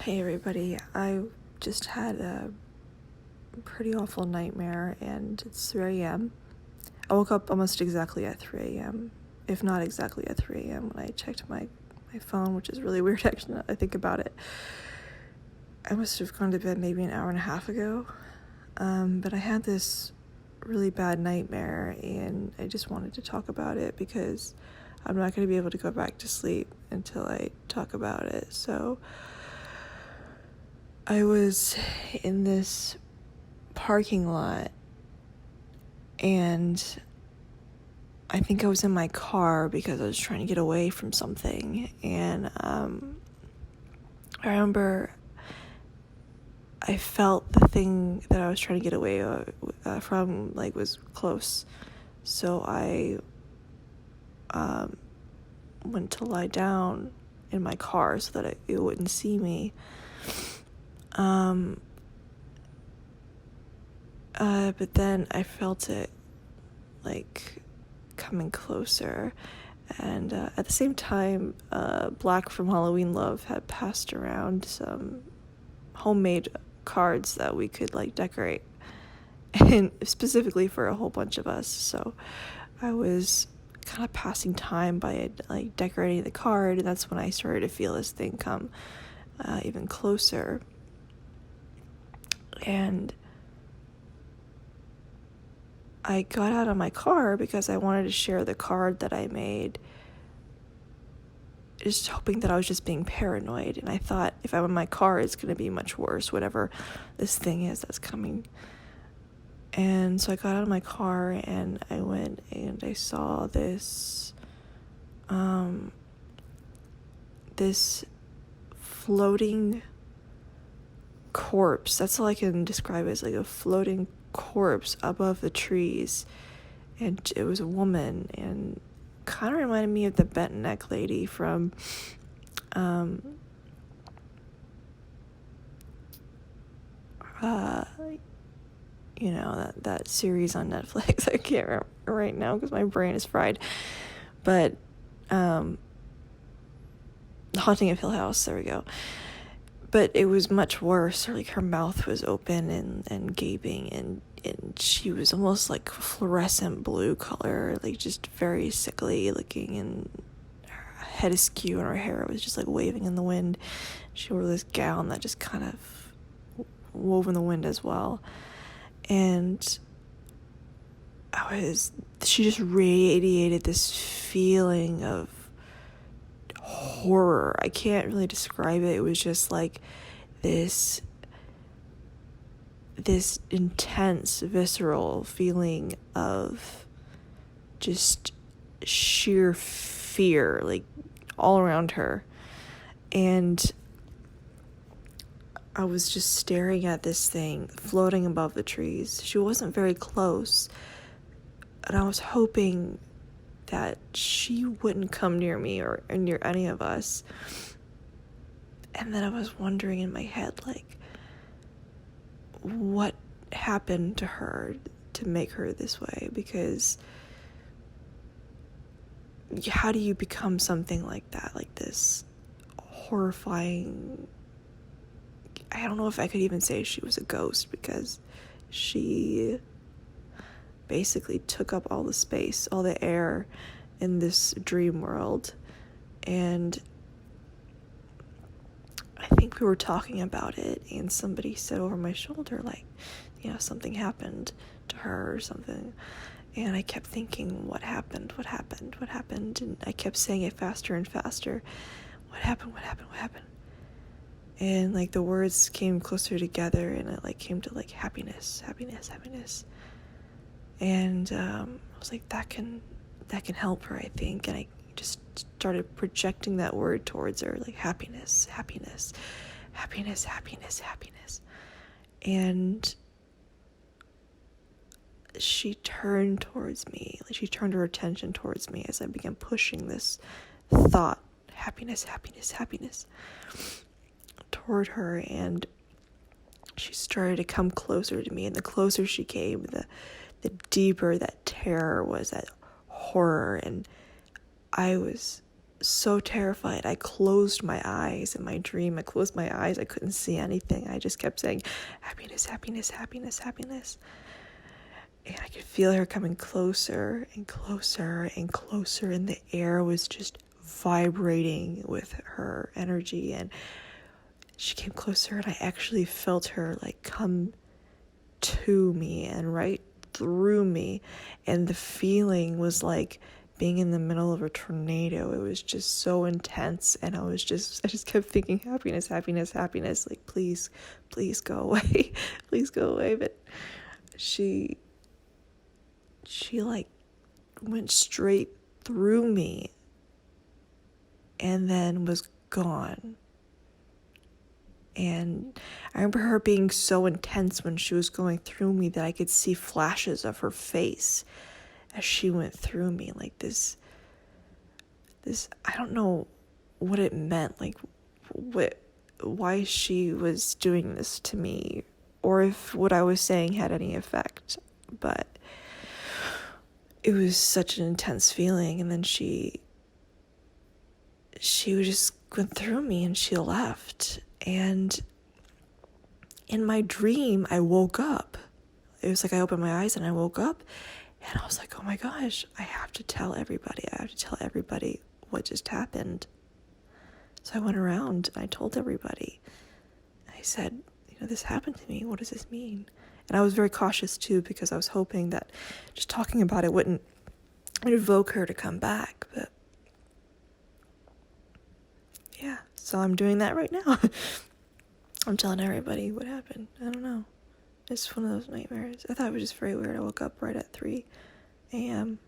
Hey everybody, I just had a pretty awful nightmare and it's 3 a.m. I woke up almost exactly at 3 a.m., if not exactly at 3 a.m. when I checked my phone, which is really weird actually now I think about it. I must have gone to bed maybe an hour and a half ago, but I had this really bad nightmare and I just wanted to talk about it because I'm not going to be able to go back to sleep until I talk about it. So I was in this parking lot and I think I was in my car because I was trying to get away from something, and I remember I felt the thing that I was trying to get away from was close, so I went to lie down in my car so that it wouldn't see me. But then I felt it coming closer, and at the same time, Black from Halloween Love had passed around some homemade cards that we could decorate, and specifically for a whole bunch of us. So I was kind of passing time by decorating the card, and that's when I started to feel this thing come even closer. And I got out of my car because I wanted to share the card that I made, just hoping that I was just being paranoid. And I thought, if I'm in my car, it's going to be much worse, whatever this thing is that's coming. And so I got out of my car and I went and I saw this floating corpse. That's all I can describe it as, a floating corpse above the trees. And it was a woman, and kind of reminded me of the bent neck lady from that series on Netflix. I can't remember right now because my brain is fried, but Haunting of Hill House, there we go. But it was much worse. Her mouth was open and gaping, and she was almost fluorescent blue color, just very sickly looking, and her head askew, and her hair was just waving in the wind. She wore this gown that just kind of wove in the wind as well. And she just radiated this feeling of horror. I can't really describe it. It was just this intense, visceral feeling of just sheer fear, all around her. And I was just staring at this thing floating above the trees. She wasn't very close, and I was hoping that she wouldn't come near me or near any of us. And then I was wondering in my head, what happened to her to make her this way? Because how do you become something like that, this horrifying... I don't know if I could even say she was a ghost, because she basically took up all the space, all the air in this dream world. And I think we were talking about it, and somebody said over my shoulder, something happened to her or something. And I kept thinking, what happened? And I kept saying it faster and faster. What happened? And the words came closer together, and it came to happiness. And I was that can help her, I think. And I just started projecting that word towards her, happiness. And she turned towards me. She turned her attention towards me as I began pushing this thought, happiness, toward her. And she started to come closer to me, and the closer she came, the deeper that terror was, that horror. And I was so terrified. I closed my eyes in my dream. I closed my eyes. I couldn't see anything. I just kept saying, happiness, happiness, happiness, happiness. And I could feel her coming closer and closer and closer, and the air was just vibrating with her energy. And she came closer, and I actually felt her like come to me and right through me. And the feeling was like being in the middle of a tornado. It was just so intense, and I just kept thinking, happiness, happiness, happiness, like please go away. Please go away. But she like went straight through me and then was gone. And I remember her being so intense when she was going through me that I could see flashes of her face as she went through me, like this, I don't know what it meant, like why she was doing this to me, or if what I was saying had any effect, but it was such an intense feeling. And then she just went through me and she left. And in my dream, I woke up. It was like I opened my eyes and I woke up, and I was like, oh my gosh, I have to tell everybody. I have to tell everybody what just happened. So I went around and I told everybody. I said, this happened to me. What does this mean? And I was very cautious too, because I was hoping that just talking about it wouldn't evoke her to come back. But yeah, so I'm doing that right now. I'm telling everybody what happened. I don't know. It's one of those nightmares. I thought it was just very weird. I woke up right at 3 a.m.